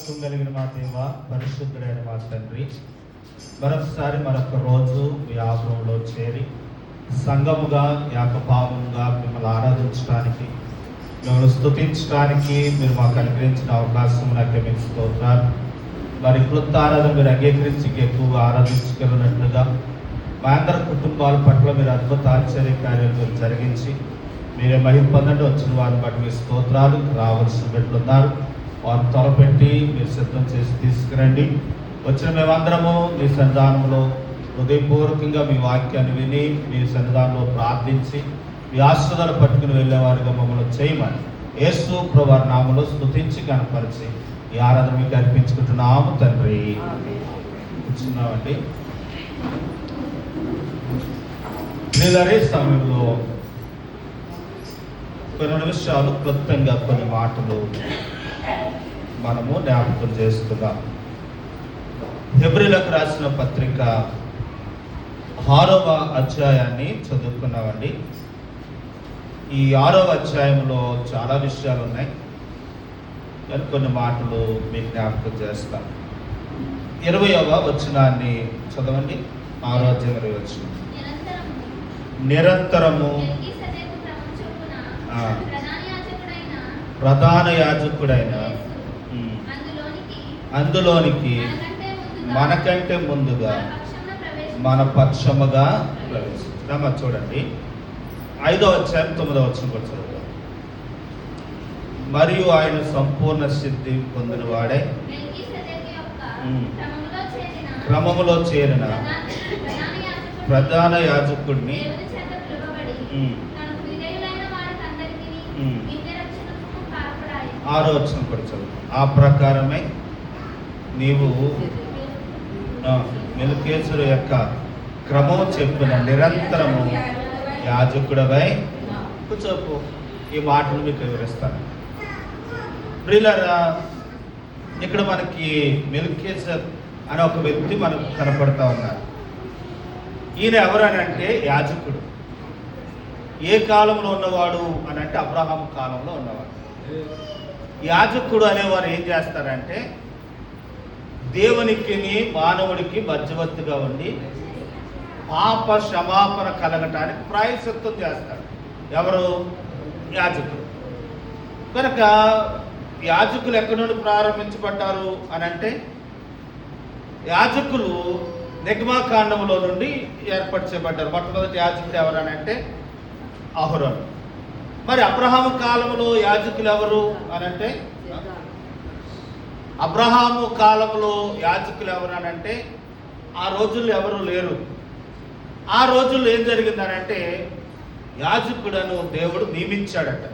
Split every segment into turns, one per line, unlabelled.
మహత్వం కలిగిన మా దేవ, పరిశుద్ధుడైన మా తండ్రి, మరొకసారి మరొక రోజు మీ ఆవరణలో చేరి సంఘముగా ఏకభావంగా మిమ్మల్ని ఆరాధించడానికి, మిమ్మల్ని స్తుతించడానికి మీరు మాకు అనుగ్రహించిన అవకాశం నాకు మీకు స్తోత్రాలు. మరి కృత ఆరాధన మీరు అంగీకరించి ఎక్కువగా ఆరాధించగలిగినట్లుగా మా అందరి కుటుంబాల పట్ల మీరు అద్భుత ఆశ్చర్య కార్యాలు మీరు జరిగించి మీరే మహిమ పొందండి. వచ్చిన వారిని బట్టి మీ స్తోత్రాలు. రావాల్సిన బిడ్డలు ఉన్నారు, వారిని త్వరపెట్టి మీరు సిద్ధం చేసి తీసుకురండి. వచ్చిన మేమందరము మీ సన్నిధానంలో హృదయపూర్వకంగా మీ వాక్యాన్ని విని మీ సన్నిధానంలో ప్రార్థించి మీ ఆశీర్వాదాలు పట్టుకుని వెళ్ళేవారిగా మమ్మల్ని చేయమని యేసు ప్రభువారి నామములో స్తుతించి కనపరిచి ఈ ఆరాధన మీకు అర్పించుకుంటున్నాము తండ్రి. కూర్చున్నామండి. ప్రియులారా, సమయంలో కొన్ని నిమిషాలు క్లుప్తంగా కొన్ని మాటలు మనము జ్ఞాపకం చేసుకుందాం. హెబ్రీలకు రాసిన పత్రిక 6వ అధ్యాయాన్ని చదువుకున్నామండి. ఈ 6వ అధ్యాయంలో చాలా విషయాలు ఉన్నాయి, కానీ కొన్ని మాటలు మీకు జ్ఞాపకం చేస్తాను. 20వ వచనాన్ని చదవండి. 6వ అధ్యాయం 20వ వచనం. నిరంతరము ప్రధాన యాజకుడైన అందులోనికి మనకంటే ముందుగా మన పక్షముగా ప్రవేశించాము. చూడండి, 5వ అధ్యాయం 9వ వచనం కూడా చదువుతాం. మరియు ఆయన సంపూర్ణ సిద్ధి పొందిన వాడే క్రమములో చేరిన ప్రధాన యాజకుడిని ఆరో వచనం కూడా చదువు. ఆ ప్రకారమే నీవు మెల్కీయేసు యొక్క క్రమం చెప్పిన నిరంతరము యాజకుడవై చెప్పు. ఈ మాటలు మీకు వివరిస్తాను. ప్రియులారా, ఇక్కడ మనకి మెల్కీయేసు అనే ఒక వ్యక్తి మనకు కనపడతా ఉన్నారు. ఈయన ఎవరనంటే యాజకుడు. ఏ కాలంలో ఉన్నవాడు అని అంటే అబ్రహాము కాలంలో ఉన్నవాడు. యాజకుడు అనేవారు ఏం చేస్తారంటే దేవునికి మానవుడికి మధ్యవర్తిగా ఉండి పాప క్షమాపణ కలగటానికి ప్రాయశ్చిత్తం చేస్తాడు. ఎవరు? యాజకుడు. కనుక యాజకులు ఎక్కడి నుండి ప్రారంభించబడ్డారు అని అంటే యాజకులు నిర్గమకాండంలో నుండి ఏర్పరచబడ్డారు. మొట్టమొదటి యాజకుడు ఎవరనంటే అహరోను. మరి అబ్రహాము కాలంలో యాజకులు ఎవరు అనంటే అబ్రహాము కాలంలో యాజకులు ఎవరు అనంటే ఆ రోజుల్లో ఎవరు లేరు. ఆ రోజుల్లో ఏం జరిగిందనంటే యాజకుడను దేవుడు నియమించాడట.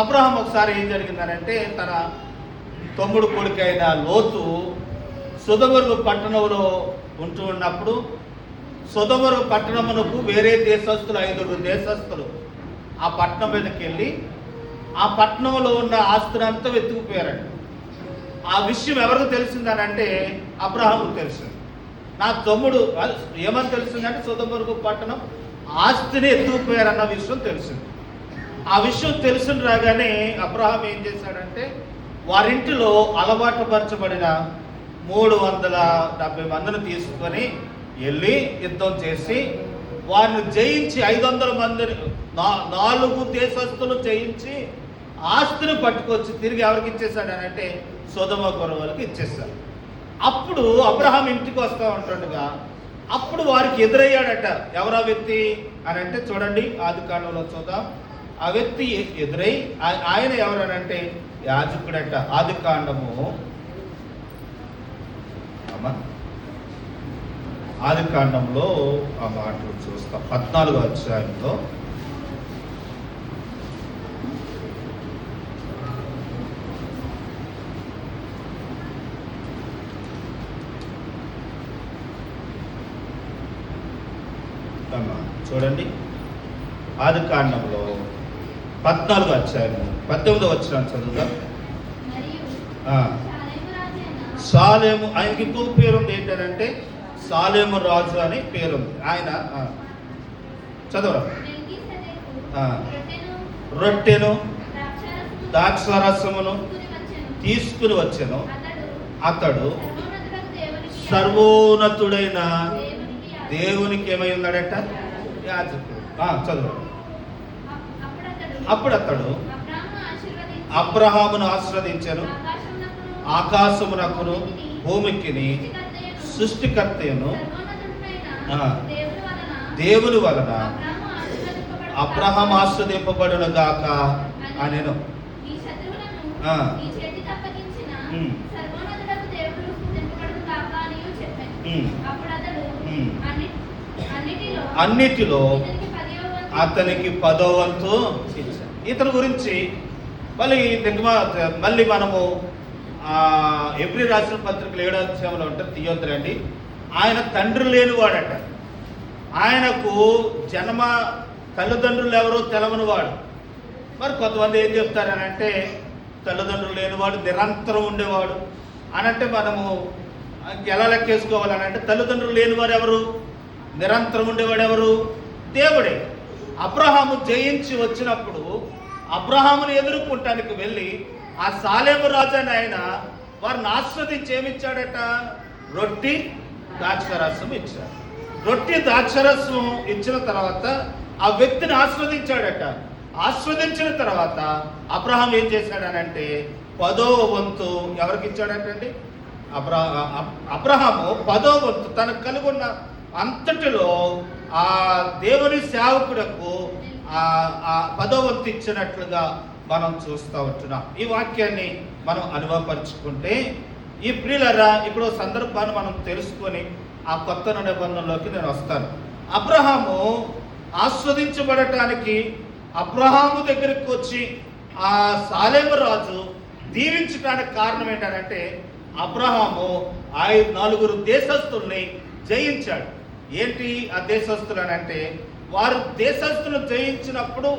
అబ్రహాం ఒకసారి ఏం జరిగిందనంటే తన తమ్ముడు కొడుకైన లోతు సొదొమ పట్టణంలో ఉంటూ ఉన్నప్పుడు సొదొమ పట్టణమునకు వేరే దేశస్తులు 5 దేశస్తులు ఆ పట్టణం మీదకి వెళ్ళి ఆ పట్టణంలో ఉన్న ఆస్తులు అంతా వెతుకుపోయారండి. ఆ విషయం ఎవరికి తెలిసిందనంటే అబ్రహాముకు తెలిసింది. నా తమ్ముడు ఏమని తెలిసిందంటే సొదొమ పట్టణం ఆస్తిని ఎత్తుకుపోయారన్న విషయం తెలిసింది. ఆ విషయం తెలిసిన రాగానే అబ్రహాం ఏం చేశాడంటే వారింటిలో అలవాటు పరచబడిన 370 మందిని తీసుకొని వెళ్ళి యుద్ధం చేసి వారిని జయించి 500 మందిని 4 దేశస్తులు జయించి ఆస్తిని పట్టుకొచ్చి తిరిగి ఎవరికి ఇచ్చేసాడు అని అంటే సొదొమ వాళ్ళకి ఇచ్చేసాడు. అప్పుడు అబ్రహాం ఇంటికి వస్తూ ఉంటుండగా అప్పుడు వారికి ఎదురయ్యాడట. ఎవరా వ్యక్తి అని అంటే చూడండి, ఆదికాండంలో చూద్దాం. ఆ వ్యక్తి ఎదురై ఆయన ఎవరనంటే యాజకుడట. ఆదికాండంలో ఆ మాటలు చూస్తాం. 14వ అధ్యాయంలో చూడండి. ఆదికాండంలో 14వ అధ్యాయం 18వ వచనం చదువుదాం. సాలేము, ఆయనకి ఇంకో పేరుంది. ఏంటంటే సాలేము రాజు అని పేరుంది. ఆయన చదవరా. రొట్టెను ద్రాక్షారసమును తీసుకుని వచ్చాను. అతడు సర్వోన్నతుడైన దేవునికి ఏమై ఉన్నాడట? యాజకుడు. చదువు. అప్పుడు అతడు అబ్రహామును ఆశీర్వదించెను, ఆకాశమునకును భూమికిని సృష్టికర్తయను దేవుని వలన అబ్రహాం ఆశీర్వదింపబడును గాక అనెను. అన్నిటిలో అతనికి 10వ వంతు ఇచ్చాడు. ఇతని గురించి మళ్ళీ మనము ఎబ్రీ రాసిన పత్రికలు 7వ అధ్యాయంలో ఉంటారు, తీయొద్దురండి. ఆయన తండ్రి లేనివాడట. ఆయనకు జన్మ తల్లిదండ్రులు ఎవరో తెలవనివాడు. మరి కొంతమంది ఏం చెప్తారనంటే తల్లిదండ్రులు లేనివాడు నిరంతరం ఉండేవాడు అనంటే మనము ఎలా లెక్కేసుకోవాలనంటే తల్లిదండ్రులు లేనివారు ఎవరు? నిరంతరం ఉండేవాడు ఎవరు? దేవుడే. అబ్రహాము జయించి వచ్చినప్పుడు అబ్రహాముని ఎదుర్కొంటానికి వెళ్ళి ఆ సాలేము రాజు అని ఆయన వారిని ఆస్వాదించి ఏమిచ్చాడట? రొట్టి ద్రాక్షరసం ఇచ్చాడు. రొట్టి ద్రాక్షరసం ఇచ్చిన తర్వాత ఆ వ్యక్తిని ఆస్వాదించాడట. ఆస్వాదించిన తర్వాత అబ్రహాం ఏం చేశాడనంటే 10వ వంతు ఎవరికి ఇచ్చాడటండి? అబ్రహాము 10వ వంతు తనకు కలిగి ఉన్న అంతటిలో ఆ దేవుని సేవకుడకు ఆ 10వ వంతు ఇచ్చినట్లుగా మనం చూస్తూ ఉంటున్నాం. ఈ వాక్యాన్ని మనం అనుభవపరుచుకుంటే ఈ ప్రియులరా ఇప్పుడు సందర్భాన్ని మనం తెలుసుకొని ఆ కొత్త నిబంధనలోకి నేను వస్తాను. అబ్రహాము ఆస్వాదించబడటానికి అబ్రహాము దగ్గరికి వచ్చి ఆ సాలేము రాజు దీవించడానికి కారణం ఏంటంటే అబ్రహాము 4 దేశస్తుల్ని జయించాడు. ఏంటి ఆ దేశస్తులు అని అంటే వారు దేశస్తులను జయించినప్పుడు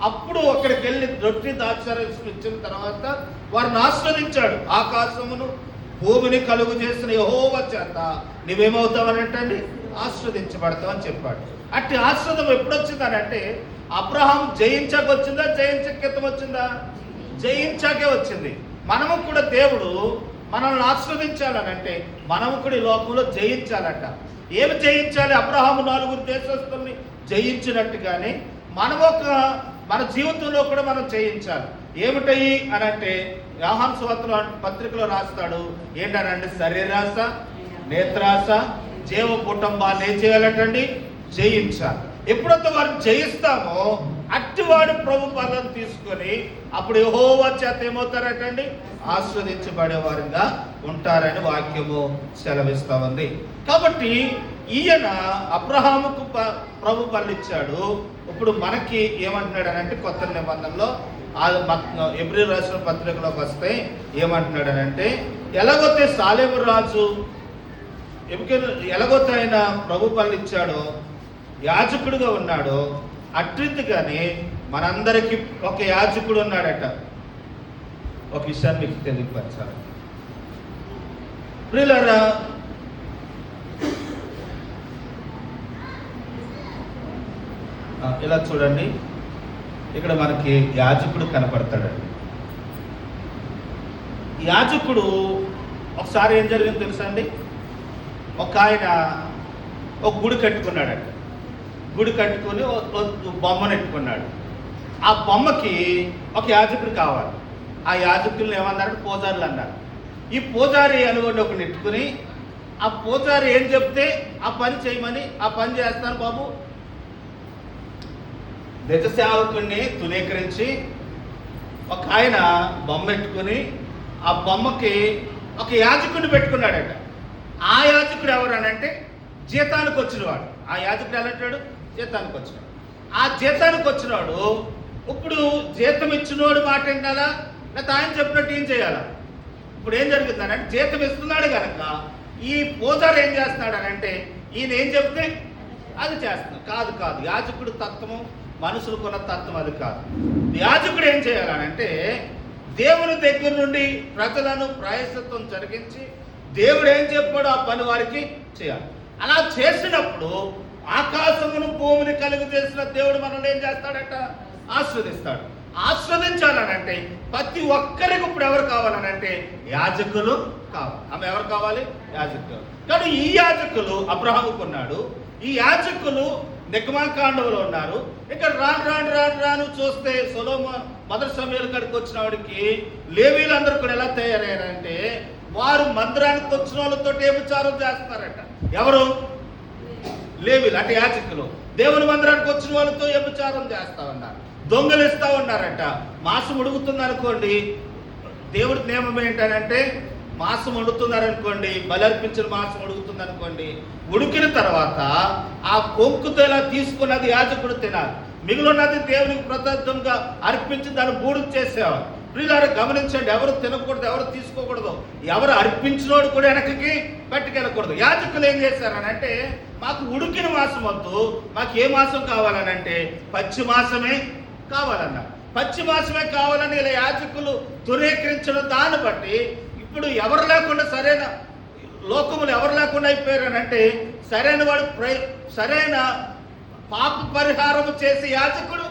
అప్పుడు అక్కడికి వెళ్ళి రొట్టి ద్రాక్షారసం ఇచ్చిన తర్వాత వారిని ఆస్వాదించాడు. ఆకాశమును భూమిని కలుగు చేసిన యెహోవా చేత నువ్వేమవుతావనంటండి? ఆస్వాదించబడతావు అని చెప్పాడు. అట్టి ఆస్వాదం ఎప్పుడు వచ్చిందనంటే అబ్రహాం జయించాక వచ్చిందా, జయించక క్రితం వచ్చిందా? జయించాకే వచ్చింది. మనము కూడా దేవుడు మనల్ని ఆస్వాదించాలనంటే మనము కూడా ఈ లోకంలో జయించాలంట. ఏమి జయించాలి? అబ్రహాము 4 దేశస్తుల్ని జయించినట్టుగానే మన జీవితంలో కూడా మనం జయించాలి. ఏమిటయి అనంటే యోహాను సువార్త పత్రికలో రాస్తాడు. ఏంటనంటే శరీరాశ, నేత్రాశ, జీవ కుటుంబాన్ని ఏం చేయాలటండి? జయించాలి. ఎప్పుడైతే వారిని జయిస్తామో అట్టివాడు ప్రభు పాలన తీసుకొని అప్పుడు యెహోవా చేత ఏమవుతారటండి? ఆస్వాదించబడే వారిగా ఉంటారని వాక్యము సెలవిస్తా ఉంది. కాబట్టి ఈయన అబ్రహాముకు ప్రభు బలి ఇచ్చాడు. ఇప్పుడు మనకి ఏమంటున్నాడు అనంటే కొత్త నిబంధనలో ఎబ్రీ రాసిన పత్రికలోకి వస్తే ఏమంటున్నాడనంటే ఎలాగొతే సాలేము రాజు ఎలాగొతే ఆయన ప్రభు బలి ఇచ్చాడో యాజకుడుగా ఉన్నాడో అట్రీతిగానే మనందరికీ ఒక యాజకుడు ఉన్నాడట. ఒక విషయాన్ని మీకు తెలియపరచాలి ప్రియులారా. ఇలా చూడండి, ఇక్కడ మనకి యాజకుడు కనపడతాడండి. యాజకుడు ఒకసారి ఏం జరిగిందో తెలుసా అండి? ఒక ఆయన ఒక గుడి కట్టుకున్నాడట. గుడి కట్టుకొని బొమ్మను ఎట్టుకున్నాడు. ఆ బొమ్మకి ఒక యాజకుడు కావాలి. ఆ యాజకుల్ని ఏమన్నారంటే పూజారులు అన్నారు. ఈ పూజారి అనుకోండి ఒకరిని ఎట్టుకుని ఆ పూజారి ఏం చెప్తే ఆ పని చేయమని ఆ పని చేస్తాను బాబు. నిజ సేవకుడిని తునీకరించి ఒక ఆయన బొమ్మ పెట్టుకుని ఆ బొమ్మకి ఒక యాజకుడిని పెట్టుకున్నాడట. ఆ యాజకుడు ఎవరు అనంటే జీతానికి వచ్చినవాడు. ఆ యాజకుడు ఎలా అంటాడు? జీతానికి వచ్చినాడు. ఆ జీతానికి వచ్చినాడు ఇప్పుడు జీతం ఇచ్చినోడు మాట వినాలా లేకపోతే ఆయన చెప్పినట్టు ఏం చేయాలా? ఇప్పుడు ఏం జరుగుతుందనంటే జీతం ఇస్తున్నాడు కనుక ఈ పూజారు ఏం చేస్తున్నాడు అనంటే ఈయన ఏం చెప్తే అది చేస్తున్నాడు. కాదు యాజకుడు తత్వము మనుషులకున్న తత్వం అది కాదు. యాజకుడు ఏం చేయాలనంటే దేవుని దగ్గర నుండి ప్రజలను ప్రాయశ్చిత్తం జరిగించి దేవుడు ఏం చెప్పాడో ఆ పని వారికి చేయాలి. అలా చేసినప్పుడు ఆకాశమును భూమిని కలుగు చేసిన దేవుడు మనల్ని ఏం చేస్తాడట? ఆస్వాదిస్తాడు. ఆస్వాదించాలనంటే ప్రతి ఒక్కరికి ఇప్పుడు ఎవరు కావాలనంటే యాజకులు కావాలి. ఆమె ఎవరు కావాలి? యాజకులు. కానీ ఈ యాజకులు అబ్రహాముకు ఉన్నాడు, ఈ యాజకులు నిర్గమకాండంలో ఉన్నారు. ఇక్కడ రాను చూస్తే సొలొమోను మొదటి సమయాల కాడికి వచ్చిన వాడికి లేవీలందరూ కూడా ఎలా తయారయ్యారంటే వారు మందిరానికి వచ్చిన వాళ్ళతో వ్యభిచారం చేస్తున్నారట. ఎవరు? లేవీలు అంటే యాజకులు. దేవుని మందిరానికి వచ్చిన వాళ్ళతో వ్యభిచారం చేస్తా ఉన్నారు, దొంగలిస్తా ఉన్నారట. మాసం ఉడుకుతుంది అనుకోండి, దేవుడి నియమం ఏంటంటే మాసం ఉడుకుతున్నారనుకోండి, బలర్పించిన మాసం ఉడుకుతుంది అనుకోండి, ఉడికిన తర్వాత ఆ కొంకుతో ఇలా తీసుకున్నది యాజకుడు తినాలి, మిగిలినది దేవునికి ప్రసాదంగా అర్పించి దాన్ని బూడిద చేసేవారు. ప్రియులారా గమనించండి, ఎవరు తినకూడదు, ఎవరు తీసుకోకూడదు, ఎవరు అర్పించినోడు కూడా వెనకకి పట్టుకెళ్ళకూడదు. యాజకులు ఏం చేశారని అంటే మాకు ఉడికిన మాసం వద్దు, మాకు ఏ మాసం కావాలనంటే పచ్చి మాసమే కావాలన్నారు. పచ్చి మాసమే కావాలని ఇలా యాజకులు దురేకరించడం దాన్ని బట్టి ఇప్పుడు ఎవరు లేకుండా సరైన లోకములు ఎవరు లేకుండా అయిపోయారనంటే సరైన పాప పరిహారం చేసే యాజకుడు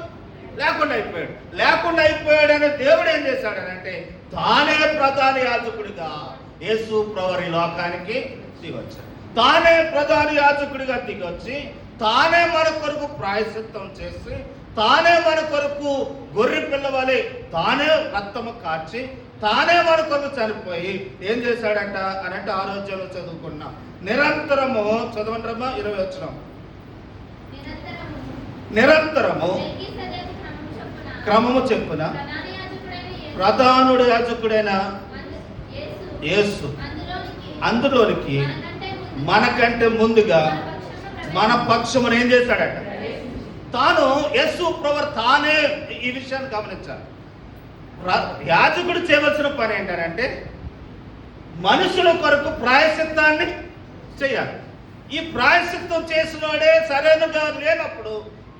లేకుండా అయిపోయాడని దేవుడు ఏం చేశాడనంటే తానే ప్రధాన యాజకుడిగా యేసు ప్రభువు ఈ లోకానికి దిగొచ్చాడు. తానే ప్రధాన యాజకుడిగా దిగొచ్చి తానే మన కొరకు ప్రాయశ్చిత్తం చేసి తానే మన కొరకు గొర్రె పిల్లవలే తానే రక్తము కార్చి తానే మన కొరకు చనిపోయి ఏం చేశాడంట అనంటే ఆరోగ్యంలో చదువుకున్నాం. నిరంతరము చదవండ్రమ్మా 20 వచనం. నిరంతరము క్రమము చెప్పున ప్రధానుడు యాజకుడైన యేసు అందులోనికి మనకంటే ముందుగా మన పక్షమును ఏం చేశాడట? తాను యేసు ప్రభువు తానే ఈ విషయాన్ని గమనించాలి. యాజకుడు చేయవలసిన పని ఏంటంటే మనుషుల కొరకు ప్రాయశ్చిత్తాన్ని చేయాలి. ఈ ప్రాయశ్చిత్తం చేసినోడే సరైనగా లేనప్పుడు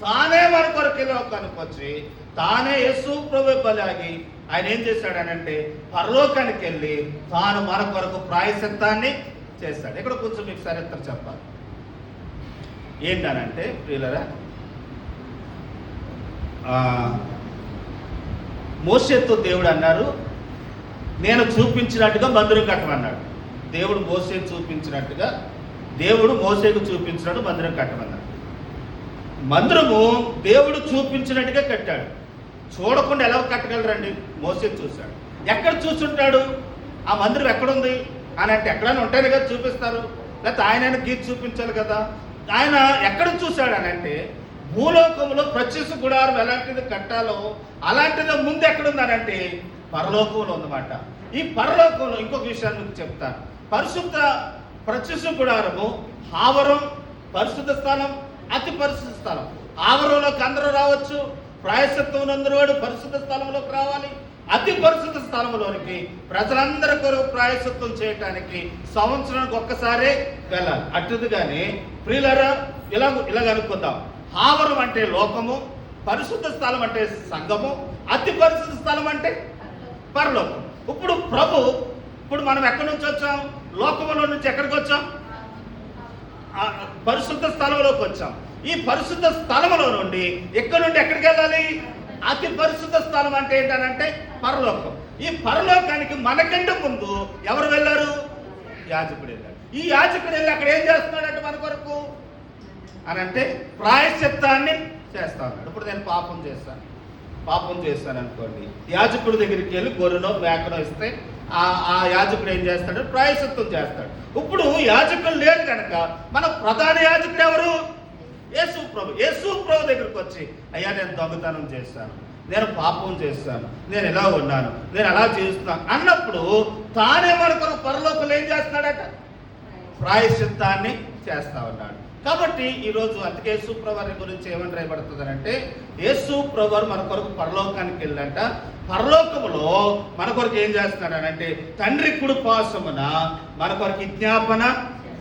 తానే మన కొరకు లోకానికి వచ్చి తానే యేసు ప్రభువు బలాగి ఆయన ఏం చేశాడనంటే పరలోకానికి వెళ్ళి తాను మన కొరకు ప్రాయశ్చిత్తాన్ని చేస్తాడు. ఇక్కడ కొంచెం మీకు చరిత్ర చెప్పాలి. ఏంటనంటే ప్రియులరా, మోషేతో దేవుడు అన్నారు నేను చూపించినట్టుగా మందిరం కట్టమన్నాడు. దేవుడు మోషే చూపించినట్టుగా దేవుడు మోషేకు చూపించినట్టు మందిరం కట్టమన్నాడు. మందిరము దేవుడు చూపించినట్టుగా కట్టాడు. చూడకుండా ఎలా కట్టగలరండి? మోషే చూశాడు. ఎక్కడ చూసుంటాడు? ఆ మందిరం ఎక్కడుంది అని అంటే ఎక్కడైనా ఉంటాయని కదా చూపిస్తారు, లేకపోతే ఆయన గీత చూపించాలి కదా. ఆయన ఎక్కడ చూశాడు అని అంటే భూలోకంలో ప్రత్యక్ష గుడారం ఎలాంటిది కట్టాలో అలాంటిది ముందు ఎక్కడుందనంటే పరలోకంలో ఉందన్నమాట. ఈ పరలోకంలో ఇంకొక విషయాన్ని మీకు చెప్తాను. పరిశుద్ధ ప్రత్యక్ష గుడారము ఆవరం, పరిశుద్ధ స్థలం, అతి పరిశుద్ధ స్థలం. ఆవరంలోకి అందరూ రావచ్చు, ప్రాయశ్చిత్తం అందరూ పరిశుద్ధ స్థలంలోకి రావాలి. అతి పరిశుద్ధ స్థలంలోనికి ప్రజలందరి కొరకు ప్రాయశ్చిత్తం చేయటానికి సంవత్సరానికి ఒక్కసారే వెళ్ళాలి. అటుగానే ప్రియులరా ఇలాగ అనుకుందాం. ఆవరం అంటే లోకము, పరిశుద్ధ స్థలం అంటే సంఘము, అతి పరిశుద్ధ స్థలం అంటే పరలోకం. ఇప్పుడు మనం ఎక్కడి నుంచి వచ్చాం? లోకములో నుంచి ఎక్కడికి వచ్చాం? పరిశుద్ధ స్థలంలోకి వచ్చాం. ఈ పరిశుద్ధ స్థలంలో నుండి ఎక్కడి నుండి ఎక్కడికి వెళ్ళాలి? అతి పరిశుద్ధ స్థలం అంటే ఏంటనంటే పరలోకం. ఈ పరలోకానికి మనకంటే ముందు ఎవరు వెళ్ళారు? యాజకుడు వెళ్ళాడు. ఈ యాజకుడు వెళ్ళి అక్కడ ఏం చేస్తున్నాడంటే మన కొరకు అని అంటే ప్రాయశ్చిత్తాన్ని చేస్తా ఉన్నాడు. ఇప్పుడు నేను పాపం చేస్తాను అనుకోండి, యాజకుడి దగ్గరికి వెళ్ళి గొర్రెనో మేకనో ఇస్తే ఆ యాజకుడు ఏం చేస్తాడు? ప్రాయశ్చిత్తం చేస్తాడు. ఇప్పుడు యాజకుడు లేడు కనుక మన ప్రధాన యాజకుడు ఎవరు? యేసు ప్రభు దగ్గరికి వచ్చి అయ్యా నేను దొంగతనం చేస్తాను, నేను పాపం చేస్తాను, నేను ఎలా ఉన్నాను, నేను అలా చేస్తున్నాను అన్నప్పుడు తానే మన కొరకు పరలోకంలో ఏం చేస్తున్నాడట? ప్రాయశ్చిత్తాన్ని చేస్తా ఉన్నాడు. కాబట్టి ఈరోజు అందుకే యేసు ప్రభువారి గురించి ఏమని రాయబడుతుంది అంటే యేసు ప్రభువారు మన కొరకు పరలోకానికి వెళ్ళంట. పరలోకములో మన కొరకు ఏం చేస్తున్నాడనంటే తండ్రి కుడిపార్శ్వమున మన కొరకు విజ్ఞాపన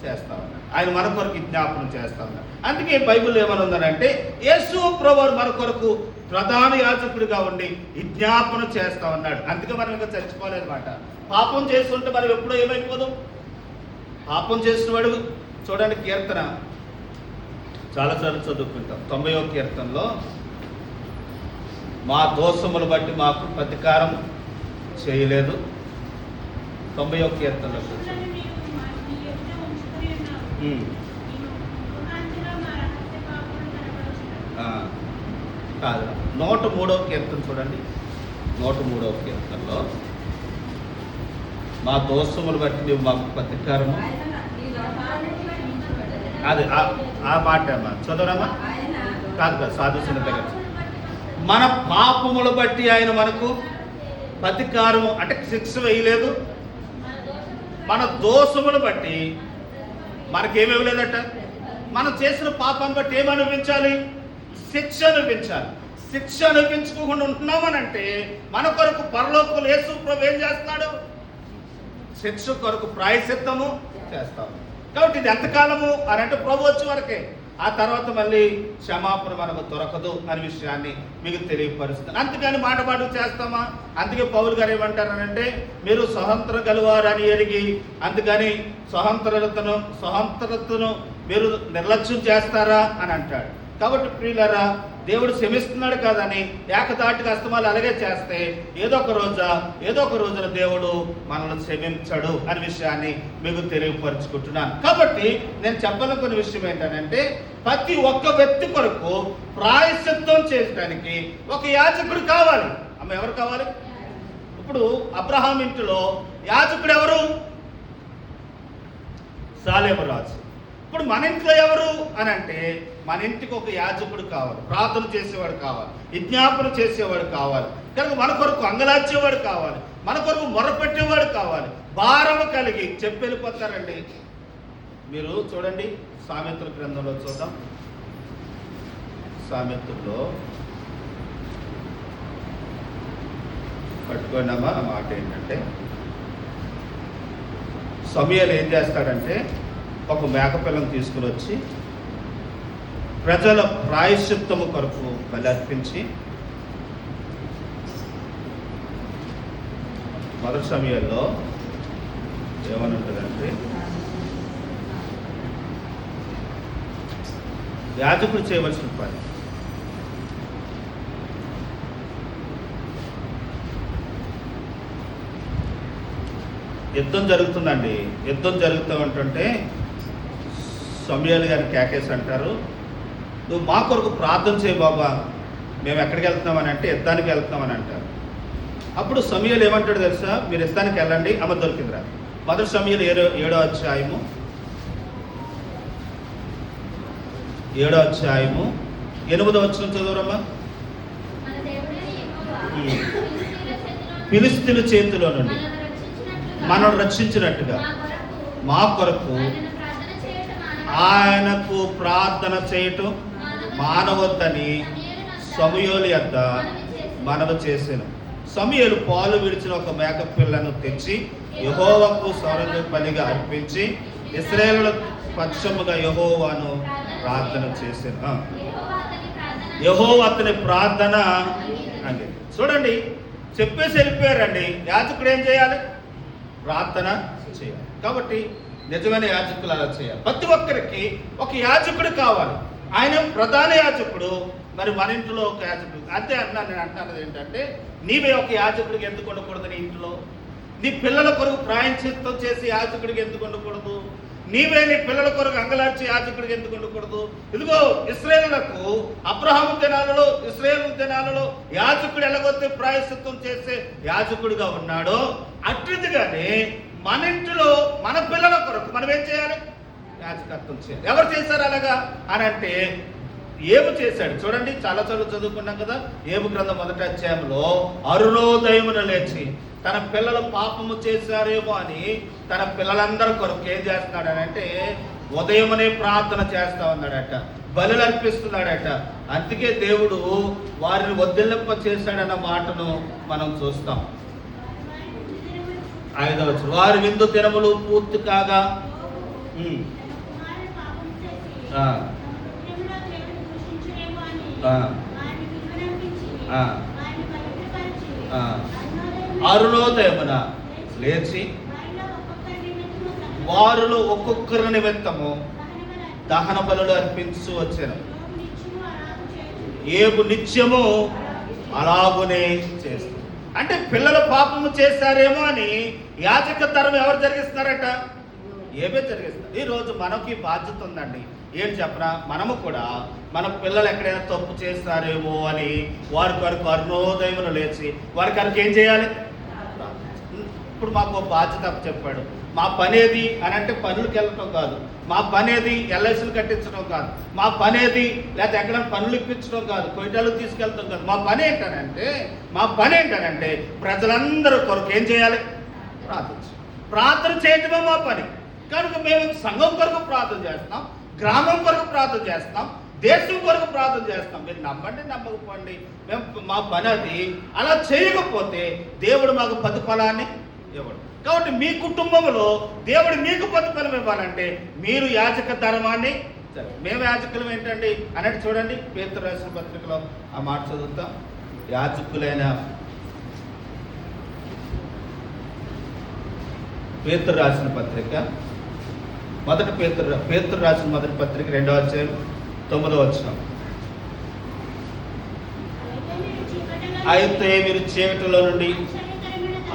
చేస్తా ఉన్నాడు. ఆయన మన కొరకు విజ్ఞాపన చేస్తా ఉన్నాడు. అందుకే బైబిల్ ఏమని ఉందనంటే యేసు ప్రభువారు మన కొరకు ప్రధాన యాజకుడిగా ఉండి విజ్ఞాపన చేస్తా ఉన్నాడు. అందుకే మనం ఇంకా చచ్చిపోలేదన్నమాట. పాపం చేస్తుంటే మనం ఎప్పుడో ఏమైపోదు? పాపం చేసిన వాడు చూడండి, కీర్తన చాలాసార్లు చదువుకుంటాం. 90వ కీర్తనలో మా దోషములు బట్టి మాకు ప్రతీకారం చేయలేదు. 91 కీర్తనలో కాదు, 103వ కీర్తన చూడండి. 103వ కీర్తనలో మా దోషములు బట్టి నువ్వు మాకు ప్రతీకారము, అది ఆ మాట అమ్మా చదవరమ్మా. కాదు సాధుసిన దగ్గర మన పాపములు బట్టి ఆయన మనకు ప్రతీకారం అంటే శిక్ష వేయలేదు. మన దోషములు బట్టి మనకేమివ్వలేదట. మనం చేసిన పాపాన్ని బట్టి ఏమి అనుభవించాలి? శిక్ష అనుభవించాలి. శిక్ష అనుభవించుకోకుండా ఉంటున్నామనంటే మన కొరకు పరలోకములో యేసు ప్రభు ఏం చేస్తున్నాడు? శిక్ష కొరకు ప్రాయశ్చిత్తము చేస్తాము. కాబట్టి ఇది ఎంతకాలము అని అంటే ప్రభు వచ్చే వరకే. ఆ తర్వాత మళ్ళీ క్షమాపణ మనకు దొరకదు అనే విషయాన్ని మీకు తెలియపరుస్తుంది. అందుకని మాట చేస్తామా? అందుకే పౌలు గారు ఏమంటారనంటే, మీరు స్వతంత్రం గలవారు అని ఎరిగి అందుకని స్వతంత్రతను మీరు నిర్లక్ష్యం చేస్తారా అని అంటాడు. కాబట్టి ప్రియులారా, దేవుడు క్షమిస్తున్నాడు కాదని ఏకదాటిగా అస్తమాలు అలాగే చేస్తే ఏదో ఒక రోజున దేవుడు మనల్ని క్షమించడు అనే విషయాన్ని మీకు తెలియపరుచుకుంటున్నాను. కాబట్టి నేను చెప్పాలనుకున్న విషయం ఏంటంటే, ప్రతి ఒక్క వ్యక్తి కొరకు ప్రాయశ్చిత్తం చేయడానికి ఒక యాజకుడు కావాలి. అమ్మ, ఎవరు కావాలి? ఇప్పుడు అబ్రహాం ఇంటిలో యాజకుడు ఎవరు? సాలేము రాజు. ఇప్పుడు మన ఇంట్లో ఎవరు అని అంటే, మన ఇంటికి ఒక యాజకుడు కావాలి, ప్రార్థన చేసేవాడు కావాలి, విజ్ఞాపన చేసేవాడు కావాలి, కనుక మన కొరకు అంగలార్చేవాడు కావాలి, మన కొరకు మొరపెట్టేవాడు కావాలి. భారము కలిగి చెప్పి వెళ్ళిపోతారండి. మీరు చూడండి, సామెతల గ్రంథంలో చూద్దాం. సామెతల్లో పట్టుకున్నామా ఆ మాట ఏంటంటే, సమూయేలు ఏం చేస్తాడంటే ఒక మేకపిల్లను తీసుకుని వచ్చి ప్రజల ప్రాయశ్చిత్తము కొరకు బలి అర్పించి, మొదటి సమయంలో ఏమని ఉంటుందంటే, యాజకుడు చేయవలసిన పని యుద్ధం జరుగుతుందండి. యుద్ధం జరుగుతూ ఉంటుంటే సమూయేలు గారిని కేకేసి అంటారు, నువ్వు మా కొరకు ప్రార్థన చేయి బాబా, మేము ఎక్కడికి వెళ్తున్నామని అంటే యుద్ధానికి వెళ్తున్నామని అంటారు. అప్పుడు సమూయేలు ఏమంటాడు తెలుసా? మీరు యుద్ధానికి వెళ్ళండి. అమ్మ దొరికిందిరా. మొదటి సమూయేలు 7వ అధ్యాయము 8వ వచనం చదువురమ్మా. ఫిలిష్తీయుల చేతిలో నుండి మనల్ని రక్షించినట్టుగా మా కొరకు ఆయనకు ప్రార్థన చేయటం మానవద్దని సమూయేలు యొద్ద మనవి చేసెను. సమూయేలు పాలు విడిచిన ఒక మేకపిల్లను తెచ్చి యెహోవాకు సౌరభ బలిగా అర్పించి ఇశ్రాయేలుల పక్షముగా యెహోవాను ప్రార్థన చేసెను. యెహోవా అతని ప్రార్థన అంటే చూడండి, చెప్పేసి వెళ్ళిపోయారండి. యాజకుడు ఏం చేయాలి? ప్రార్థన చేయాలి. కాబట్టి నిజమైన యాజకులు అలా చేయాలి. ప్రతి ఒక్కరికి ఒక యాజకుడు కావాలి. ఆయన ప్రధాన యాజకుడు. మరి మన ఇంట్లో ఒక యాజకుడు అంతే అంటున్నాను. నేను అంటున్నది ఏంటంటే, నీవే ఒక యాజకుడికి ఎందుకు ఉండకూడదు? నీ ఇంట్లో నీ పిల్లల కొరకు ప్రాయశ్చిత్తం చేసి యాజకుడికి ఎందుకు ఉండకూడదు? నీవే నీ పిల్లల కొరకు అంగలార్చి యాజకుడికి ఎందుకు ఉండకూడదు? ఇదిగో ఇశ్రాయేలులకు అబ్రహాము దినాలలో యాజకుడు ఎలాగొస్తే ప్రాయశ్చిత్తం చేసే యాజకుడిగా ఉన్నాడో, అట్టిదిగానే మన ఇంటిలో మన పిల్లల కొరకు మనం ఏం చేయాలి? యాజకత్వం చేయాలి. ఎవరు చేశారు అలాగా అని అంటే, ఏబు చేశాడు. చూడండి, చాలా చదువుకున్నాం కదా. ఏబు గ్రంథం 1వ అధ్యాయంలో అరుణోదయమున లేచి తన పిల్లలు పాపము చేశారేమో అని తన పిల్లలందరి కొరకు ఏం చేస్తున్నాడు అని అంటే, ఉదయమనే ప్రార్థన చేస్తా ఉన్నాడట, బలులు అర్పిస్తున్నాడట. అందుకే దేవుడు వారిని వదిలింప చేశాడన్న మాటను మనం చూస్తాం. 5వ వచనం, వారి విందు దినములు పూర్తి కాగా అరుణోదయమున లేచి వారిలో ఒక్కొక్కరి నిమిత్తము దహన బలులు అర్పించు వచ్చాను. ఏబు నిత్యము అలాగునే చేస్తారు. అంటే పిల్లలు పాపము చేశారేమో అని యాజకత్వం ఎవరు జరిగిస్తున్నారట? ఏమే జరిగిస్తారు. ఈరోజు మనకి బాధ్యత ఉందండి. ఏం చెప్పనా, మనము కూడా మన పిల్లలు ఎక్కడైనా తప్పు చేస్తారేమో అని వారి కొరకు అరుణోదయమును లేచి వారి కొరకు ఏం చేయాలి? ఇప్పుడు మాకు బాధ్యత చెప్పాడు. మా పనేది అని అంటే పనులకు వెళ్ళటం కాదు, మా పనేది ఎల్ఐసీలు కట్టించడం కాదు, మా పనేది లేకపోతే ఎక్కడ పనులు ఇప్పించడం కాదు, కొయిటాలు తీసుకెళ్ళడం కాదు. మా పని ఏంటనంటే ప్రజలందరూ కొరకు ఏం చేయాలి? ప్రార్థన చేయటమే మా పని. కనుక మేము సంఘం కొరకు ప్రార్థన చేస్తాం, గ్రామం కొరకు ప్రార్థన చేస్తాం, దేశం కొరకు ప్రార్థన చేస్తాం. మీరు నమ్మండి నమ్మకపోండి, మేము మా పని అది. అలా చేయకపోతే దేవుడు మాకు ప్రతిఫలాన్ని ఇవ్వడు. కాబట్టి మీ కుటుంబంలో దేవుడు మీకు ప్రతిఫలం ఇవ్వాలంటే మీరు యాజక ధర్మాన్ని, మేము యాజకులం ఏంటండి అన్నట్టు చూడండి. పేతురు రాసిన పత్రికలో ఆ మాట చదువుతాం. యాజకులైన పేతురు రాసిన పత్రిక పేతురు రాసిన మొదటి పత్రిక 2వ అధ్యాయం 9వ వచనం. అయితే మీరు చీకటిలో నుండి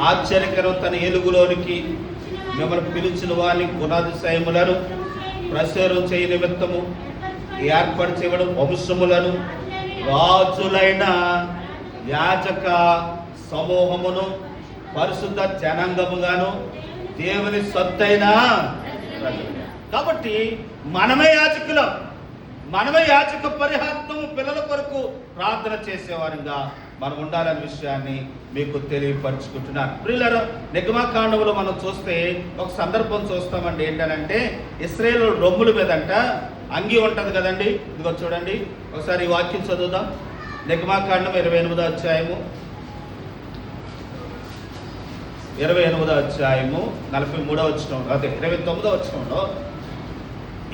ఆశ్చర్యకరం తన ఎలుగులోనికి మిమ్మల్ని పిలిచిన వారిని గుణాతిశయములను ప్రచురం చేయ నిమిత్తము ఏర్పాటు చేయడం, వంశములను రాజులైన యాజక సమూహమును పరిశుద్ధ జనాంగముగాను దేవుని సొత్తైన. కాబట్టి మనమే యాజక పరిహార్థము పిల్లల కొరకు ప్రార్థన చేసేవారంగా మనం ఉండాలనే విషయాన్ని మీకు తెలియపరుచుకుంటున్నాను. ప్రియులారా, నిర్గమకాండములో మనం చూస్తే ఒక సందర్భం చూస్తామండి. ఏంటంటే ఇశ్రాయేలు రొమ్ముల మీదంట అంగి ఉంటుంది కదండి. ఇదిగో చూడండి, ఒకసారి ఈ వాక్యం చదువుదాం. నిర్గమకాండం 28వ అధ్యాయము 43వ వచనం, అదే 29వ వచనంలో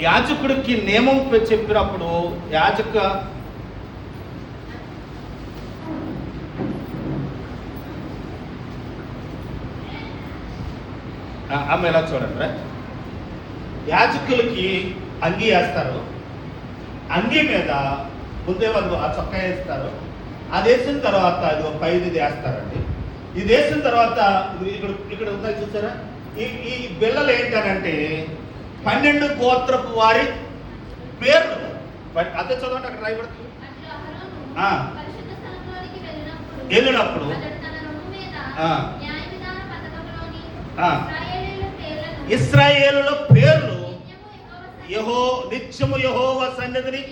యాజకుడికి నియమం చెప్పినప్పుడు అమ్మ ఎలా చూడండి, యాజకులకి అంగీ వేస్తారు. అంగీ మీద ముందే వాళ్ళు ఆ చొక్కా వేస్తారు. అది వేసిన తర్వాత ఇది పైది వేస్తారండి. ఇది వేసిన తర్వాత ఇక్కడ ఉన్నాయి చూసారా, ఈ బిళ్ళలు ఏంటనంటే 12 గోత్రపు వారి పేర్లు. అదే చదవండి, అక్కడ రాయబడుతుంది. వెళ్ళినప్పుడు ఇశ్రాయేలుల పేర్లు నిత్యము యెహోవా సన్నిధిని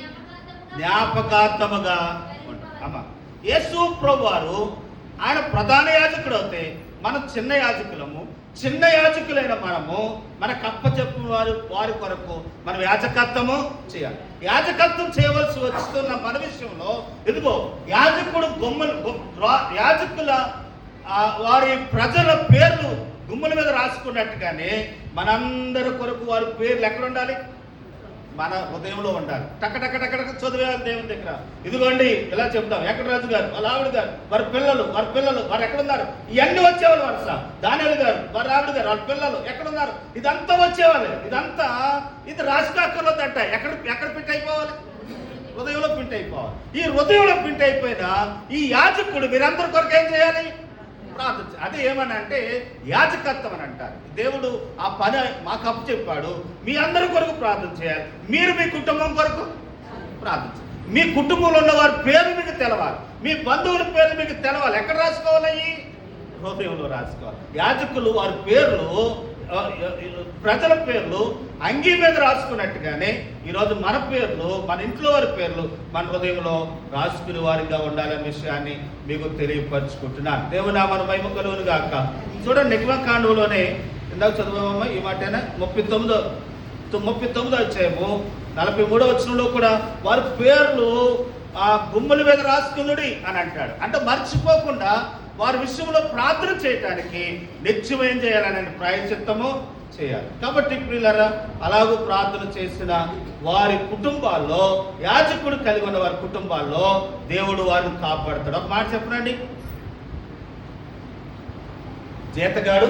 జ్ఞాపకార్థముగా. అమ్మ, యేసు ప్రభువు వారు ఆయన ప్రధాన యాజకుడు అయితే మనం చిన్న యాజకులము. చిన్న యాజకులైన మనము మనకు అప్పచెప్పు వారి కొరకు మనం యాజకత్వము చేయాలి. యాజకత్వం చేయవలసి వస్తున్న మన విషయంలో ఇదిగో యాజకుడు యాజకుల వారి ప్రజల పేర్లు గుమ్మల మీద రాసుకున్నట్టుగానే మనందరి కొరకు వారి పేర్లు ఎక్కడ ఉండాలి? మన హృదయంలో ఉండాలి. టక్క చదివేయాలి దేవుని దగ్గర. ఇదిగోండి ఇలా చెప్తాం, వెంకటరాజు గారు, వాళ్ళ ఆవిడ గారు, వారి పిల్లలు వారు ఎక్కడున్నారు? ఇవన్నీ వచ్చేవాళ్ళు వరుస. దానియాలు గారు, వారి ఆవిడ గారు, వాళ్ళ పిల్లలు ఎక్కడున్నారు? ఇదంతా వచ్చేవాళ్ళు. ఇది రాజకాకర్లోదంట. ఎక్కడ పిట్ అయిపోవాలి? హృదయంలో పిట్ అయిపోవాలి. ఈ హృదయంలో పిట్ అయిపోయినా ఈ యాజకుడు మీరందరి కొరకు ఏం చేయాలి? ప్రార్థన. అదే ఏమని అంటే యాజకత్వం అని అంటారు. దేవుడు ఆ పని మాకు అప్పు చెప్పాడు. మీ అందరి కొరకు ప్రార్థన చేయాలి. మీరు మీ కుటుంబం కొరకు ప్రార్థన చేయాలి. మీ కుటుంబంలో ఉన్న వారి పేరు మీకు తెలవాలి. మీ బంధువుల పేర్లు మీకు తెలవాలి. ఎక్కడ రాసుకోవాలి? హృదయంలో రాసుకోవాలి. యాజకులు వారి పేర్లు, ప్రజల పేర్లు అంగీ మీద రాసుకున్నట్టుగానే ఈరోజు మన పేర్లు, మన ఇంట్లో వారి పేర్లు మన హృదయంలో రాసుకునే వారిగా ఉండాలనే విషయాన్ని మీకు తెలియపరుచుకుంటున్నాను. దేవునామను మహిమ కలుగును గాక. చూడండి, నిర్గమకాండంలోనే ఇందాక చదువుమమ్మా ఈ మాటేనా 39వ అధ్యాయము 43వ వచనంలో కూడా వారి పేర్లు ఆ గుమ్మల మీద రాసుకునుడి అని అంటాడు. అంటే మర్చిపోకుండా వారి విషయంలో ప్రార్థన చేయటానికి నిత్యం ఏం చేయాలని ప్రాయశ్చిత్తము చేయాలి. కాబట్టి ప్రియులారా, అలాగూ ప్రార్థన చేసిన వారి కుటుంబాల్లో, యాజకుడు కలిగి ఉన్న వారి కుటుంబాల్లో దేవుడు వారిని కాపాడుతాడు. ఒక మాట చెప్పనండి, జీతగాడు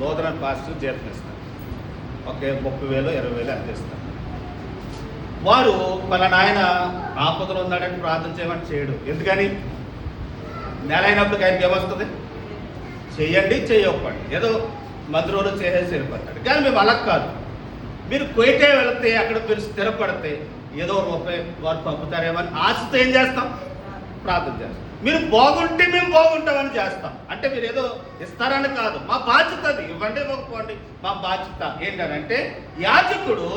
లోదరన్ పాస్టర్ జీతం ఇస్తాడు. ఓకే, 30,000 20,000 అంత ఇస్తాడు. వారు పలానా ఆయన ఆపదలో ఉన్నాడని ప్రార్థన చేయమని చేయడు. ఎందుకని? నెల అయినప్పుడు ఆయనకి ఏమొస్తుంది? చెయ్యండి, చేయకపోండి, ఏదో మందులో చేసేసి వెళ్ళిపోతాడు. కానీ మేము అలా కాదు. మీరు కొయిటే వెళితే అక్కడ మీరు స్థిరపడితే ఏదో రూపాయి వారు పంపుతారేమో అని ఆశతో ఏం చేస్తాం? ప్రార్థన చేస్తాం. మీరు బాగుంటే మేము బాగుంటామని చేస్తాం. అంటే మీరు ఏదో ఇస్తారని కాదు, మా బాధ్యత అది. ఇవ్వండి ఇవ్వకపోండి మా బాధ్యత. ఏంటంటే యాజకుడు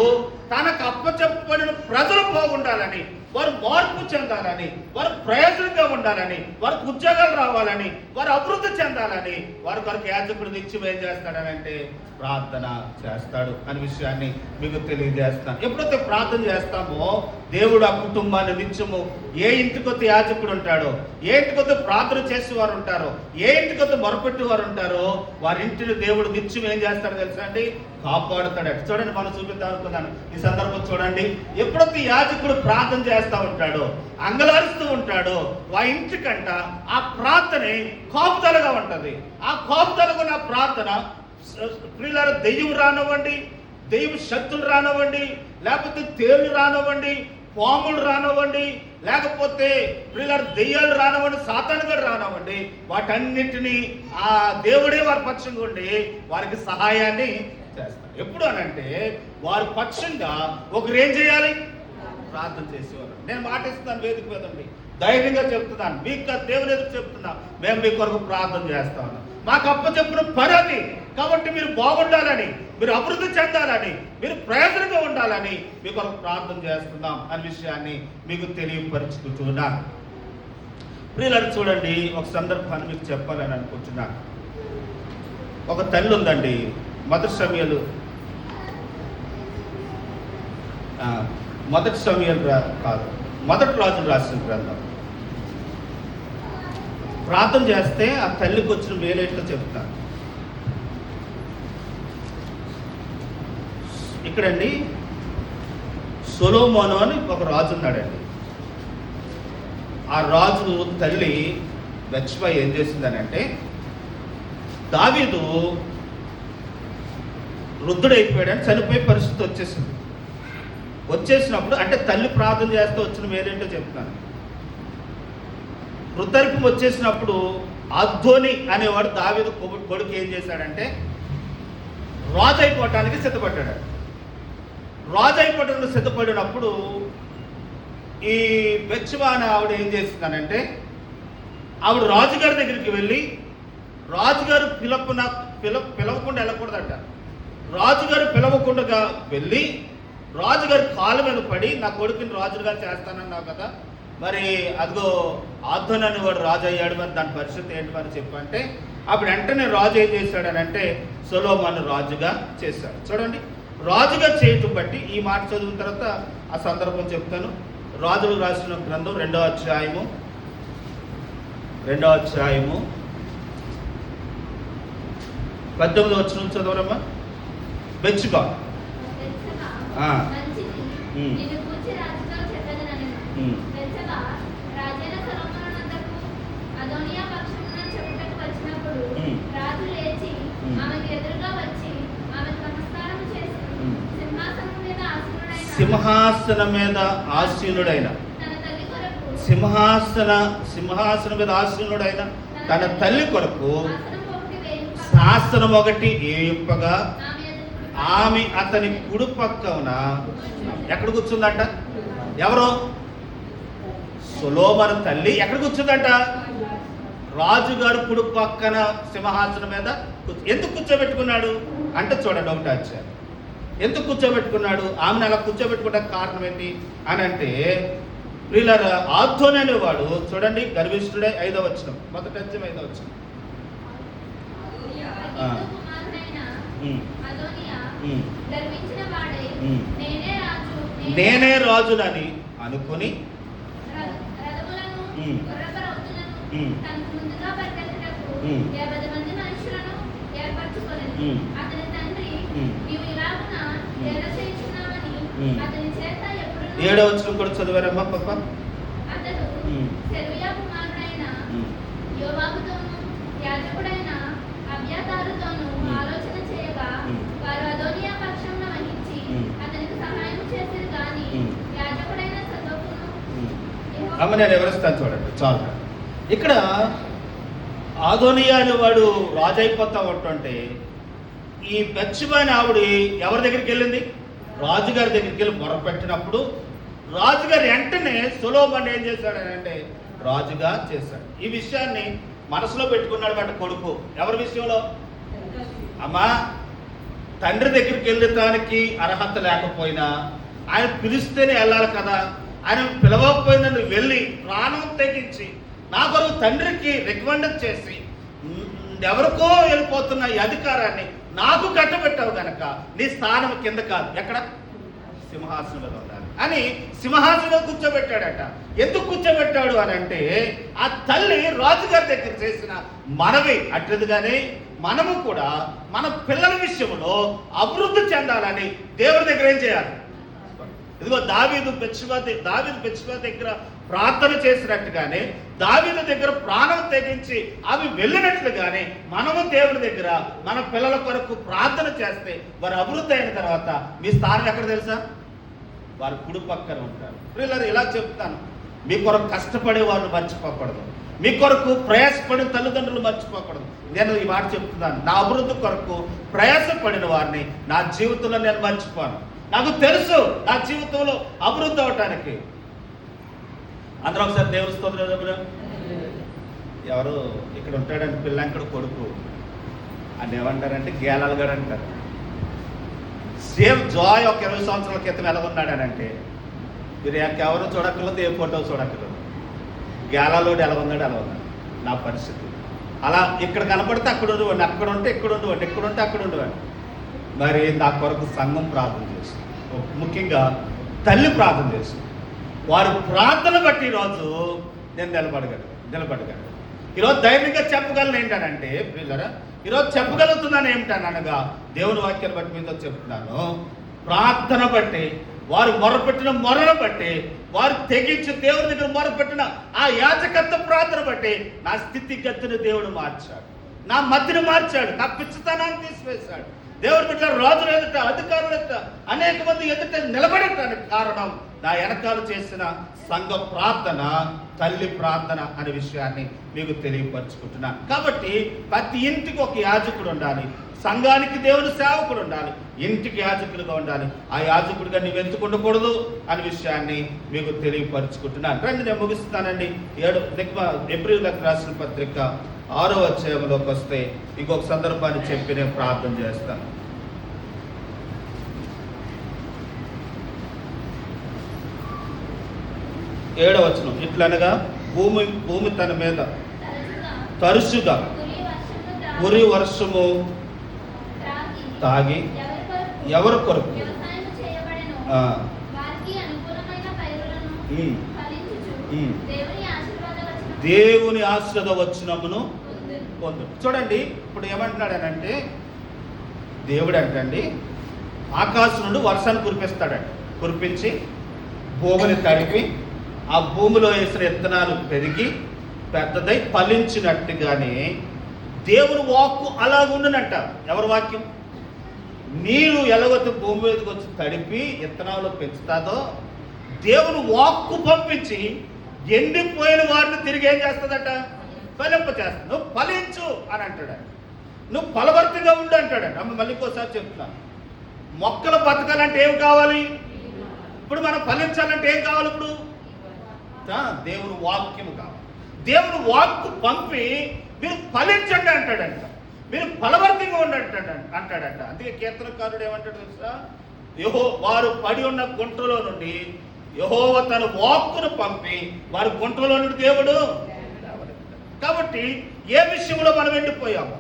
తనకు అప్పచెప్పబడిన ప్రజలు బాగుండాలని, వారు మార్పు చెందాలని, వారు ప్రయోజనంగా ఉండాలని, వారికి ఉద్యోగాలు రావాలని, వారు అభివృద్ధి చెందాలని వారి కొరకు యాజకుడు నిత్యం ఏం చేస్తాడనంటే ప్రార్థన చేస్తాడు అనే విషయాన్ని మీకు తెలియజేస్తాను. ఎప్పుడైతే ప్రార్థన చేస్తామో దేవుడు ఆ కుటుంబాన్ని నిత్యము, ఏ ఇంటికొద్ది యాజకుడు ఉంటాడో, ఏ ఇంటికొద్ది ప్రార్థన చేసేవారు ఉంటారో, ఏ ఇంటికొద్ది మొరపెట్టేవారు ఉంటారో వారి ఇంటిని దేవుడు నిత్యం ఏం చేస్తాడో తెలుసా అండి? కాపాడుతాడట. చూడండి, మనం చూపిద్దాం అనుకున్నాను ఈ సందర్భం. చూడండి, ఎప్పుడైతే యాజకుడు ప్రార్థన చేస్తూ ఉంటాడో, అంగలారుస్తూ ఉంటాడో, ఆ ఇంటికంట ఆ ప్రార్థనే కాపుదలగా ఉంటుంది. ఆ కాపుదలకు నా ప్రార్థన ప్రియులారా, దెయ్యం రానివ్వండి, దెయ్యం శక్తులు రానివ్వండి, లేకపోతే తేళ్లు రానివ్వండి, పాములు రానివ్వండి, లేకపోతే ప్రియులారా దెయ్యాలు రానివ్వండి, సాతానుగాడు రానివ్వండి, వాటన్నిటినీ ఆ దేవుడే వారి పక్షంగా ఉండి వారికి సహాయాన్ని చేస్తారు. ఎప్పుడు అనంటే వారి పక్షంగా ఒకరు ఏం చేయాలి? ప్రార్థన చేసేవారు. నేను మాటిస్తున్నాను వేదిక మీదండి, ధైర్యంగా చెప్తున్నాను, మీకు దేవుని ఎదురు చెప్తున్నా, మేము మీ కొరకు ప్రార్థన చేస్తా ఉన్నాం. మాకు అప్పచెప్పిన పని అది. కాబట్టి మీరు బాగుండాలని, మీరు అభివృద్ధి చెందాలని, మీరు ప్రయోజనంగా ఉండాలని మీ కొరకు ప్రార్థన చేస్తున్నాం అనే విషయాన్ని మీకు తెలియపరుచుకుంటున్నాను. ప్రియులారా, చూడండి, ఒక సందర్భాన్ని మీకు చెప్పాలని అనుకుంటున్నాను. ఒక తల్లి ఉందండి, మొదటి సమయాలు కాదు, మొదటి రాజులు రాసిన గ్రంథం. ప్రార్థన చేస్తే ఆ తల్లికి వచ్చిన మేలేట్లో చెప్తాను. ఇక్కడండి సొలొమోను అని ఒక రాజు ఉన్నాడండి. ఆ రాజు తల్లి బెత్షెబా ఏం చేసిందనంటే, దావీదు వృద్ధుడైపోయాడని చనిపోయే పరిస్థితి వచ్చేసినప్పుడు, అంటే తల్లి ప్రార్థన చేస్తూ వచ్చిన మేలేంటో చెప్తున్నాను. వృద్ధాప్యం వచ్చేసినప్పుడు అద్దోని అనేవాడు దావీదు కొడుకు ఏం చేశాడంటే రాజు అయిపోవటానికి సిద్ధపడ్డాడు. రాజు అయిపోవటానికి సిద్ధపడినప్పుడు ఈ బెత్షెబా అనే ఆవిడ ఏం చేసిందనంటే, ఆవిడ రాజుగారి దగ్గరికి వెళ్ళి, రాజుగారు పిలవకుండా వెళ్ళకూడదట. రాజుగారు పిలవకుండా వెళ్ళి రాజుగారి కాళ్ళ మీద పడి, నా కొడుకుని రాజుగా చేస్తానన్నావు కదా, మరి అదిగో ఆద్దోని అనేవాడు రాజు అయ్యాడు, మరి దాని పరిస్థితి ఏంటి మరి చెప్పంటే, అప్పుడు వెంటనే రాజు ఏం చేశాడనంటే సొలొమోను రాజుగా చేశాడు. చూడండి, రాజుగా చేయటం బట్టి ఈ మాట చదివిన తర్వాత ఆ సందర్భం చెప్తాను. రాజులు రాసిన గ్రంథం 2వ అధ్యాయము 18వ వచనం చదవరమ్మా. బెత్షెబా సింహాసనం మీద ఆసీనుడైన తన తల్లి కొరకు శాసనం ఒకటి వేయింపగా ఆమె అతని కుడి పక్కన ఎక్కడ కూర్చుందంట? ఎవరు? సొలొమోను తల్లి ఎక్కడ కూర్చుందంట? రాజుగారు కుడి పక్కన సింహాసనం మీద. ఎందుకు కూర్చోబెట్టుకున్నాడు అంటే చూడండి, ఒకటి వచ్చారు. ఎందుకు కూర్చోబెట్టుకున్నాడు? ఆమెను అలా కూర్చోబెట్టుకోవడానికి కారణం ఏంటి అని అంటే, ప్రియులారా, ఆద్దోని అనేవాడు చూడండి గర్విష్ఠుడే. 5వ వచనం, మొదటి అధ్యాయం 5వ వచనం. నేనే రాజునని అనుకుని ఏడవ వచనం కూడా చదివారమ్మా పాప. అమ్మ నేను వివరిస్తాను చూడండి చాలు. ఇక్కడ ఆదోనియా అనే వాడు రాజు అయిపోతా ఉంటుంటే ఈ బెత్షెబా అనే ఆవిడ ఎవరి దగ్గరికి వెళ్ళింది? రాజుగారి దగ్గరికి వెళ్ళి మొరపెట్టినప్పుడు రాజుగారు వెంటనే సొలొమోను ఏం చేశాడనంటే రాజుగా చేశాడు. ఈ విషయాన్ని మనసులో పెట్టుకున్నాడు బట్ కొడుకు. ఎవరి విషయంలో? అమ్మా, తండ్రి దగ్గరికి వెళ్ళటానికి అర్హత లేకపోయినా ఆయన పిలిస్తేనే వెళ్ళాలి కదా. ఆయన పిలవకపోయినా నువ్వు వెళ్ళి ప్రాణం తెగించి నా కొరకు తండ్రికి రికమెండ్ చేసి ఎవరికో వెళ్ళిపోతున్న ఈ అధికారాన్ని నాకు కట్టబెట్టావు కనుక నీ స్థానం కింద కాదు, ఎక్కడ? సింహాసనం మీద ఉండాలి అని సింహాసనం కూర్చోబెట్టాడట. ఎందుకు కూర్చోబెట్టాడు అని అంటే ఆ తల్లి రాజుగారి దగ్గర చేసిన మనవి అట్టిదిగానే మనము కూడా మన పిల్లల విషయంలో అభివృద్ధి చెందాలని దేవుడి దగ్గర ఏం చేయాలి? ఇదిగో దావీదు బెత్షెబా దగ్గర ప్రార్థన చేసినట్టుగానే దావీదు దగ్గర ప్రాణం తెగించి అవి వెళ్ళినట్లుగానే మనము దేవుడి దగ్గర మన పిల్లల కొరకు ప్రార్థన చేస్తే వారు అభివృద్ధి అయిన తర్వాత మీ స్థానం ఎక్కడ తెలుసా? వారు కుడి పక్కన ఉంటారు. పిల్లలు ఇలా చెప్తాను, మీ కొరకు కష్టపడే వాళ్ళు మర్చిపోకూడదు, మీ కొరకు ప్రయాసపడిన తల్లిదండ్రులు మర్చిపోకూడదు. నేను ఈ మాట చెప్తున్నాను, నా అభివృద్ధి కొరకు ప్రయాసపడిన వారిని నా జీవితంలో నేను మర్చిపోను. నాకు తెలుసు నా జీవితంలో అభివృద్ధి అవటానికి. అందరూ ఒకసారి దేవుని స్తోత్రం. ఎవరు ఇక్కడ ఉంటాడని పిల్లంకడు కొడుకు అని ఏమంటారంటే గేలాలుగాడు అంటారు. సేమ్ జాయ్ ఒక 20 సంవత్సరాల క్రితం ఎలా ఉన్నాడనంటే మీరు ఎవరు చూడక్కర్లేదు, ఏ ఫోటో చూడక్కర్లేదు, గేలాలోడు ఎలా ఉన్నాడు అలా ఉన్నాడు. నా పరిస్థితి అలా ఇక్కడ కనపడితే అక్కడ ఉండేవాడిని, అక్కడ ఉంటే ఇక్కడ ఉండేవాడిని, ఇక్కడ ఉంటే అక్కడ ఉండేవాడిని. మరి నా కొరకు సంఘం ప్రార్థన చేస్తుంది, ముఖ్యంగా తల్లి ప్రార్థన చేస్తుంది. వారు ప్రార్థన బట్టి ఈరోజు నేను నిలబడగలను. ఈరోజు ధైర్యంగా చెప్పగలను ఏంటనంటే పిల్లరా, ఈరోజు చెప్పగలుగుతున్నాను ఏమిటనగా దేవుని వాక్యాన్ని బట్టి మీతో చెప్తున్నాను. ప్రార్థన బట్టి వారు మొరపెట్టిన మొరను బట్టి వారు తెగించి దేవుడి దగ్గర మొరపెట్టిన ఆ యాజకత్వ ప్రార్థన బట్టి నా స్థితిగతిని దేవుడు మార్చాడు, నా మతిని మార్చాడు, నా పిచ్చితనాన్ని తీసివేశాడు. దేవుడి బిడ్డ రాజులు ఎదుట, అధికారులు ఎదుట, అనేక మంది ఎదుట నిలబడటానికి కారణం నా వెనకాల చేసిన సంఘ ప్రార్థన, తల్లి ప్రార్థన అనే విషయాన్ని మీకు తెలియపరుచుకుంటున్నాను. కాబట్టి ప్రతి ఇంటికి ఒక యాజకుడు ఉండాలి, సంఘానికి దేవుని సేవకుడు ఉండాలి, ఇంటికి యాజకులుగా ఉండాలి. ఆ యాజకుడిగా నీవు ఎందుకు ఉండకూడదు అనే విషయాన్ని మీకు తెలియపరుచుకుంటున్నాను. రండి నేను ముగిస్తానండి. ఎబ్రీయులకు రాసిన పత్రిక 6వ అధ్యాయంలోకి వస్తే ఇంకొక సందర్భాన్ని చెప్పి నేను ప్రార్థన చేస్తాను. ఏడవ వచనం, ఇట్లనగా భూమి తన మీద తరచుగా ఉరి వర్షము తాగి ఎవరి కొరకు దేవుని ఆశీర్వాద వచనమును పొందు. చూడండి ఇప్పుడు ఏమంటున్నాడనంటే దేవుడు అంటండి ఆకాశం నుండి వర్షాన్ని కురిపిస్తాడంట. కురిపించి భూమిని తడిపి ఆ భూమిలో వేసిన విత్తనాలు పెరిగి పెద్దదై ఫలించినట్టుగానే దేవుని వాక్కు అలాగుండునంట. ఎవరి వాక్యం? నీరు ఎలాగైతే భూమి మీదకి వచ్చి తడిపి విత్తనాలు పెంచుతాదో దేవుని వాక్కు పంపించి ఎండిపోయిన వారిని తిరిగి ఏం చేస్తుందట? ఫలింప చేస్తా. నువ్వు ఫలించు అని అంటాడు, నువ్వు ఫలవర్తిగా ఉండు అంటాడంట. అమ్మ మళ్ళీ ఇంకోసారి చెప్తున్నాను, మొక్కలు బతకాలంటే ఏం కావాలి? ఇప్పుడు మనం ఫలించాలంటే ఏం కావాలి? ఇప్పుడు దేవుని వాక్యము కావాలి. దేవుని వాక్కు పంపి మీరు ఫలించండి అంటాడంట, మీరు ఫలవర్తిగా ఉండండి అంటాడంట. అందుకే కీర్తనకారుడు ఏమంటాడు తెలుసా? వారు పడి ఉన్న గుంటలో నుండి యెహోవా తన వాక్కును పంపి వారి గుంటలో నుండి దేవుడు. కాబట్టి ఏ విషయంలో మనం ఎండిపోయాము,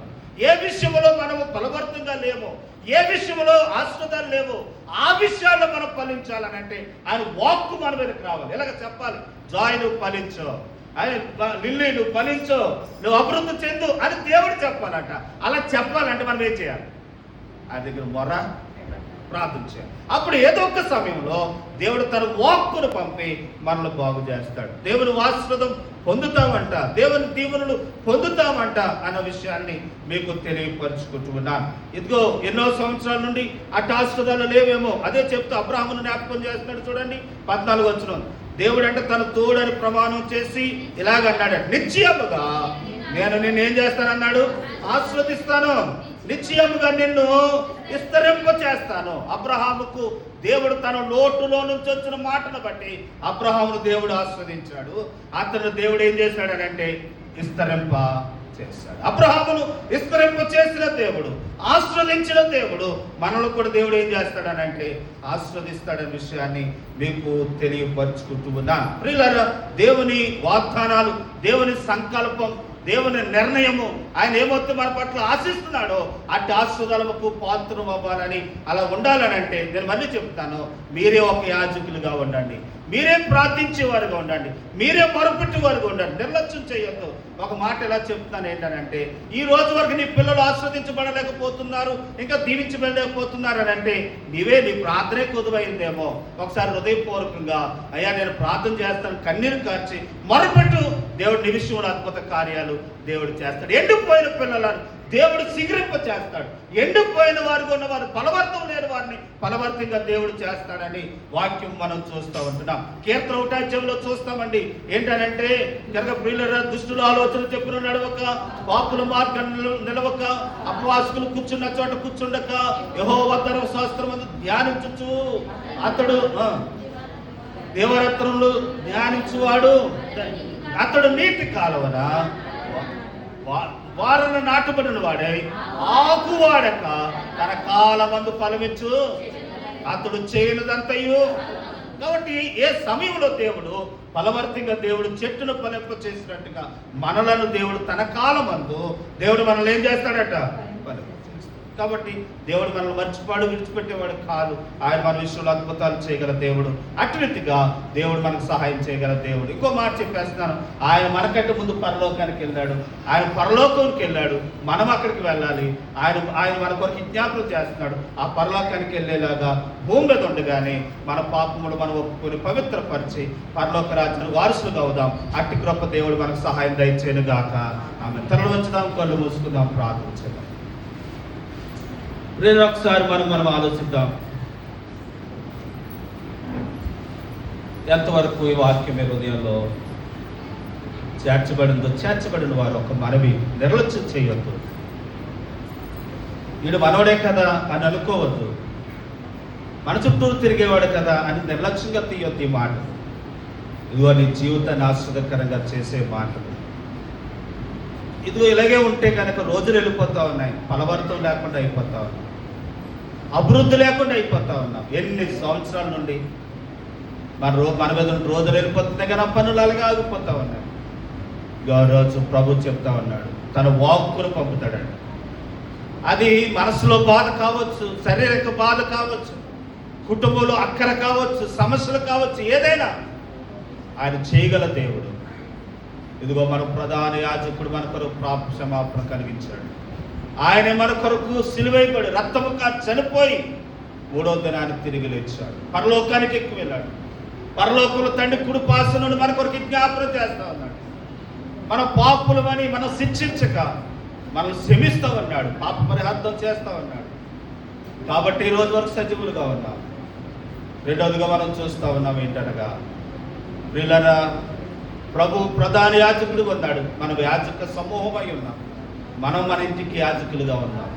ఏ విషయంలో మనము ఫలవర్తంగా లేము, ఏ విషయంలో ఆశ్రదాలు లేవు, ఆ విషయాల్లో మనం ఫలించాలని అంటే ఆయన వాక్కు మన మీదకి రావాలి. ఇలాగ చెప్పాలి, జాయ్ నువ్వు ఫలించు, లిల్లీ నువ్వు ఫలించు, నువ్వు అభివృద్ధి చెందు అని దేవుడు చెప్పాలంట. అలా చెప్పాలంటే మనం ఏం చేయాలి? ఆయన దగ్గర మొర ప్రార్థన చేయాలి. అప్పుడు ఏదో ఒక సమయంలో దేవుడు తన వాక్కును పంపి మనల్ని బాగు చేస్తాడు. దేవుని ఆశీర్వాదం పొందుతామంట, దేవుని దీవెనలు పొందుతామంట అన్న విషయాన్ని మీకు తెలియపరుచుకుంటున్నాను. ఇదిగో ఎన్నో సంవత్సరాల నుండి అటు ఆశీర్వాదాలు లేవేమో, అదే చెప్తూ అబ్రాహామును జ్ఞాపకం చేస్తున్నాడు. చూడండి 14వ వచనం, దేవుడు అంటే తన తోడని ప్రమాణం చేసి ఇలాగన్నాడు, నిశ్చయముగా నేను నిన్ను ఏం చేస్తానన్నాడు, ఆస్వాదిస్తాను, నిశ్చయముగా నిన్ను విస్తరింప చేస్తాను. అబ్రహాముకు దేవుడు తన లోటులో నుంచి వచ్చిన మాటను బట్టి అబ్రహామును దేవుడు ఆస్వాదించాడు. అతను దేవుడు ఏం చేశాడనంటే విస్తరింప చేశాడు. అబ్రహామును విస్తరింప చేసిన దేవుడు, ఆస్వాదించిన దేవుడు మనల్ని కూడా దేవుడు ఏం చేస్తాడనంటే ఆస్వాదిస్తాడనే విషయాన్ని మీకు తెలియపరుచుకుంటూ ఉన్నాను. ప్రియులారా, దేవుని వాగ్దానాలు, దేవుని సంకల్పం, దేవుని నిర్ణయము, ఆయన ఏమొత్తి మన పట్ల ఆశిస్తున్నాడో అట్టి ఆశీర్వాదాలకు పాత్రం అవ్వాలని, అలా ఉండాలని అంటే నేను మళ్ళీ చెప్తాను, మీరే ఒక యాజకులుగా ఉండండి, మీరే ప్రార్థించేవారుగా ఉండండి, మీరే మొరపెట్టేవారుగా ఉండండి. నిర్లక్ష్యం చేయొద్దు. ఒక మాట ఎలా చెప్తాను ఏంటనంటే, ఈ రోజు వరకు నీ పిల్లలు ఆస్వాదించబడలేకపోతున్నారు, ఇంకా దీవించబడలేకపోతున్నారు అని అంటే నీవే నీ ప్రార్థనే కొదువైందేమో. ఒకసారి హృదయపూర్వకంగా అయ్యా నేను ప్రార్థన చేస్తాను, కన్నీరు కార్చి మొరపెట్టు. దేవుడు నీ విషయంలో అద్భుత కార్యాలు దేవుడు చేస్తాడు. ఎండిపోయిన పిల్లలను దేవుడు సిగరింప చేస్తాడు. ఎండిపోయిన వారిగా ఉన్న వారు, ఫలవర్తం లేని వారిని ఫలవర్తంగా దేవుడు చేస్తాడని వాక్యం మనం చూస్తూ ఉంటున్నాం. కీర్తన 1వ అధ్యాయంలో చూస్తామండి. ఏంటనంటే, కనుక ప్రియులారా, దుష్టుల ఆలోచన చెప్పున నడవక, పాపుల మార్గం నిలవక, అపవాసకులు కూర్చున్న చోట కూర్చుండక, యెహోవా ధర్మశాస్త్రమందు ధ్యానించుచు, అతడు దేవరత్నములు ధ్యానించువాడు, అతడు నీటి కాలువన వారను నాటుబడిన వాడై ఆకు వాడక తన కాలమందు ఫలమిచ్చు, అతడు చేయనిదంతయు. కాబట్టి ఏ సమయంలో దేవుడు ఫలవర్తిగా దేవుడు చెట్టును ఫలింప చేసినట్టుగా మనలను దేవుడు తన కాలమందు దేవుడు మనల్ని ఏం చేస్తాడట, ఫలింప. కాబట్టి దేవుడు మనల్ని మర్చిపాడు, విడిచిపెట్టేవాడు కాదు. ఆయన మన విషయంలో అద్భుతాలు చేయగల దేవుడు. అటు రీతిగా దేవుడు మనకు సహాయం చేయగల దేవుడు. ఇంకో మాట చెప్పేస్తున్నాను, ఆయన మనకంటే ముందు పరలోకానికి వెళ్ళాడు. ఆయన పరలోకానికి వెళ్ళాడు, మనం అక్కడికి వెళ్ళాలి. ఆయన మన కొరకు జ్ఞాపకం చేస్తున్నాడు. ఆ పరలోకానికి వెళ్ళేలాగా భూమి మీద ఉండగానే మన పాపములు మనం ఒప్పుకొని పవిత్రపరిచి పరలోక రాజ్యానికి వారసులుగా అవుదాం. అట్టి కృప దేవుడు మనకు సహాయం దయచేయను గాక. ఆమె తరలి వచ్చుదాం, కళ్ళు మూసుకుందాం, ప్రార్థించుదాం. ఒకసారి మనం ఆలోచిద్దాం, ఎంతవరకు ఈ వాక్యం హృదయంలో చేర్చబడిందో. చేర్చబడిన వారు ఒక మనవి నిర్లక్ష్యం చేయొద్దు. వీడు మనోడే కదా అని అనుకోవద్దు, మన చుట్టూరు తిరిగేవాడు కదా అని నిర్లక్ష్యంగా తీయొద్దు ఈ మాట. ఇదిగో నీ జీవితాన్ని ఆస్వాదకరంగా చేసే మాటలు. ఇదిగో ఇలాగే ఉంటే కనుక రోజులు వెళ్ళిపోతా ఉన్నాయి, ఫలవర్తం లేకుండా అయిపోతా ఉన్నాయి, అభివృద్ధి లేకుండా అయిపోతా ఉన్నాం. ఎన్ని సంవత్సరాల నుండి మన మీద రోజులు వెళ్ళిపోతున్నాయి కానీ ఆ పనులు అలాగే ఆగిపోతా ఉన్నాయి. రోజు ప్రభు చెప్తా ఉన్నాడు, తన వాక్కును పంపుతాడండి. అది మనసులో బాధ కావచ్చు, శారీరక బాధ కావచ్చు, కుటుంబంలో అక్కర కావచ్చు, సమస్యలు కావచ్చు, ఏదైనా ఆయన చేయగల దేవుడు. ఇదిగో మన ప్రధాన యాజకుడు మన కొరకు పాప క్షమాపణ కలిగించాడు. ఆయన మన కొరకు సిలువైపడి రక్తముగా చనిపోయి 3వ దినానికి తిరిగి లేచాడు, పరలోకానికి ఎక్కువ వెళ్ళాడు. పరలోకంలో తండ్రి కుడి పార్శ్వన నుండి మన కొరకు జ్ఞాపకం చేస్తా ఉన్నాడు. మన పాపులమని మనం శిక్షించక మనం క్షమిస్తూ ఉన్నాడు, పాప పరిహార్థం చేస్తూ ఉన్నాడు. కాబట్టి ఈ రోజు వరకు సజీవులుగా ఉన్నాం. రెండవదిగా మనం చూస్తూ ఉన్నాం ఏంటనగా, ప్రియులారా, ప్రభు ప్రధాన యాజకుడు ఉన్నాడు, మనం యాజక సమూహమై ఉన్నాం. మనం మన ఇంటికి యాజకులుగా ఉన్నాం.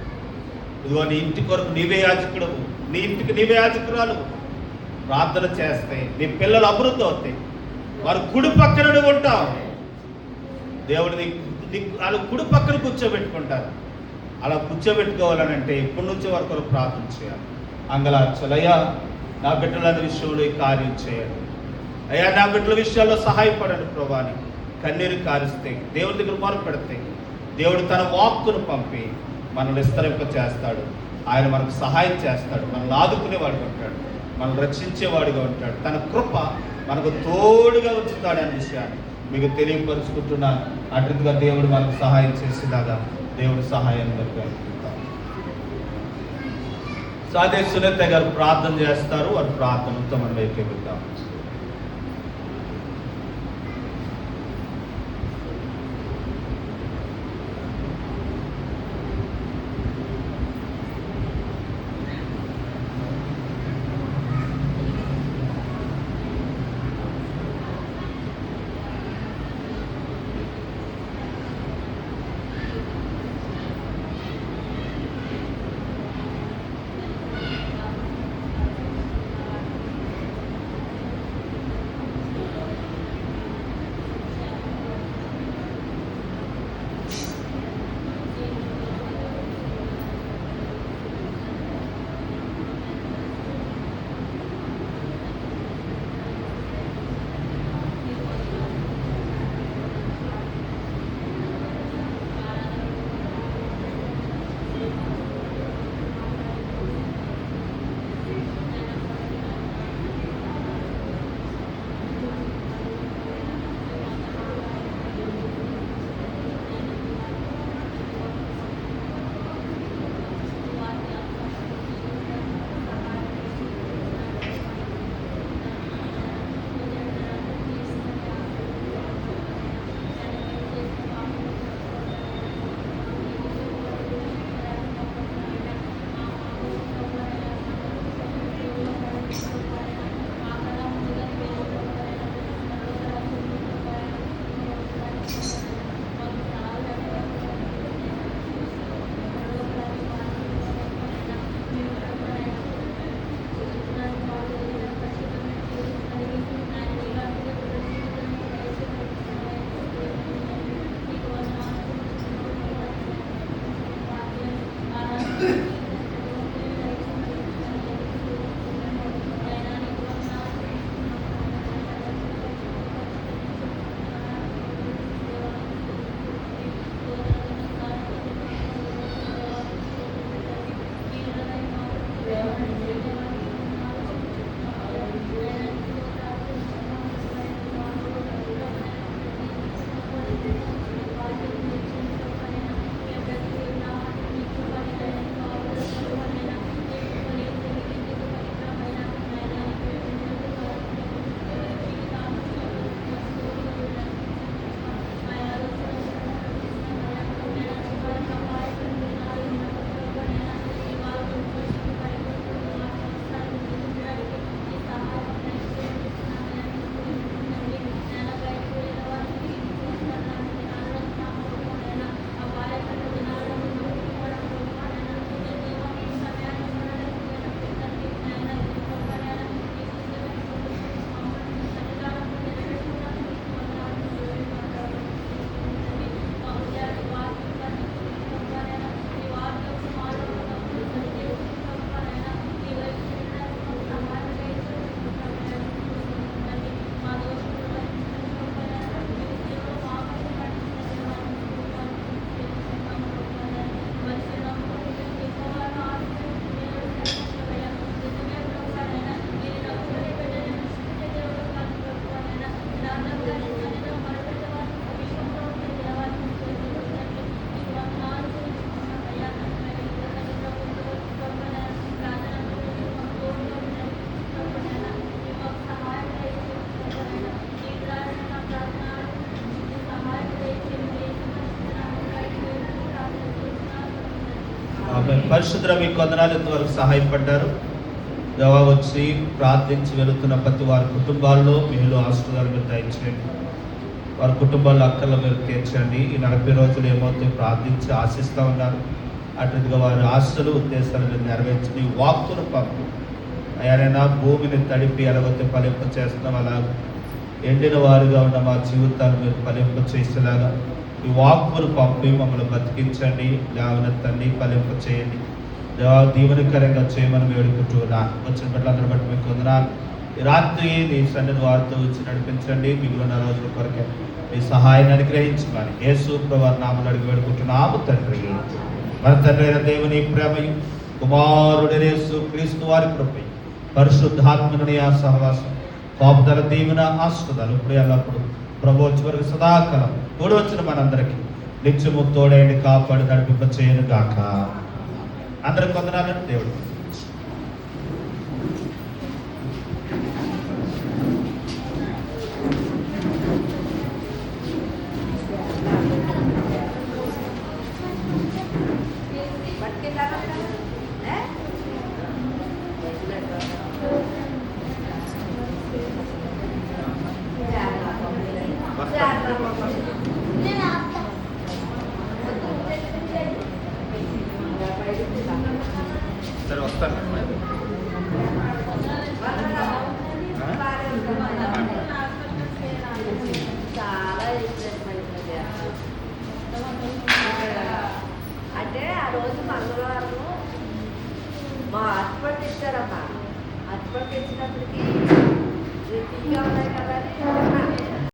ఇదిగో నీ ఇంటి కొరకు నీవే యాజకుడు, నీ ఇంటికి నీవే యాజకురాలు. ప్రార్థన చేస్తే నీ పిల్లలు అభివృద్ధి అవుతాయి. వారు కుడి పక్కన ఉంటావు, దేవుడిని వాళ్ళు కుడి పక్కన కూర్చోబెట్టుకుంటారు. అలా కూర్చోబెట్టుకోవాలని అంటే ఇప్పటి నుంచి వరకు ప్రార్థన చేయాలి. అంగలార్చలయ్యా, నా బిడ్డల విషయంలో ఈ కార్యం చేయండి అయ్యా, నా బిడ్డల విషయాల్లో సహాయపడండి ప్రభాని. కన్నీరు కారిస్తే దేవుడి దగ్గర మొర పెడితే దేవుడు తన వాక్కును పంపి మనల్ని విస్తరింప చేస్తాడు. ఆయన మనకు సహాయం చేస్తాడు, మనల్ని ఆదుకునేవాడుగా ఉంటాడు, మనల్ని రక్షించేవాడుగా ఉంటాడు. తన కృప మనకు తోడుగా ఉంచుతాడు అనే విషయాన్ని మీకు తెలియపరుచుకుంటున్నాను. అటుగా దేవుడు మనకు సహాయం చేసేలాగా దేవుడు సహాయం కలుగుతాడు. సాదే సునీత గారు ప్రార్థన చేస్తారు, వారు ప్రార్థనతో మనం వైపు వెళ్తాం. పరిశుద్ధ మీకు వందనాలు, ఇంతవరకు సహాయపడ్డారు. దేవా, వచ్చి ప్రార్థించి వెళుతున్న ప్రతి వారి కుటుంబాల్లో మీరు ఆశీర్వాదాలు మీరు దయచేయండి. వారి కుటుంబాల్లో అక్కర్లు మీరు తీర్చండి. ఈ 40 రోజులు ఏమవుతాయి ప్రార్థించి ఆశిస్తూ ఉన్నారు. అటుగా వారి ఆశలు ఉద్దేశాలు మీరు నెరవేర్చి వాక్కును పంపు. అయ్యారైనా భూమిని తడిపి ఎలాగొత్తే ఫలింప చేస్తున్నాం, అలా ఎండిన వారిగా ఉన్న మా జీవితాలు మీరు ఫలింప చేసేలాగా ఈ వాక్కును పంపి మమ్మల్ని బతికించండి, లేవనెత్తండి, ఫలింప చేయండి. దీవెనకరంగా చేయమని వేడుకుంటున్నాను. వచ్చిన బిడ్డలందరూ బట్టి మీకు వందనాలు. ఈ రాత్రి నీ సన్నిధి వారితో వచ్చి నడిపించండి. మిగిలిన రోజుల కొరకే మీ సహాయాన్ని అనుగ్రహించమని యేసు ప్రభువు నామములో అడిగి వేడుకుంటున్నాము తండ్రి. మన తండ్రి అయిన దేవుని ప్రేమయు, కుమారుడైన యేసు క్రీస్తు వారి కృపయు, పరిశుద్ధాత్మని ఆ సహవాసం, పాపుదల దీవెన ఆశీర్వాదాలు ఇప్పుడు ఎల్లప్పుడు ప్రభువు వచ్చే వరకు సదాకాలం కూడి వచ్చిన మనందరికీ నిత్యము తోడైండి, కాపాడి నడిపింప చేయను గాక. అందరికి వందనాలని దేవుడు. సరే వస్తాను.
చాలా అంటే ఆ రోజు మంగళవారం మా హాస్పిటల్ ఇచ్చారమ్మా. హాస్పిటల్ ఇచ్చినప్పటికీ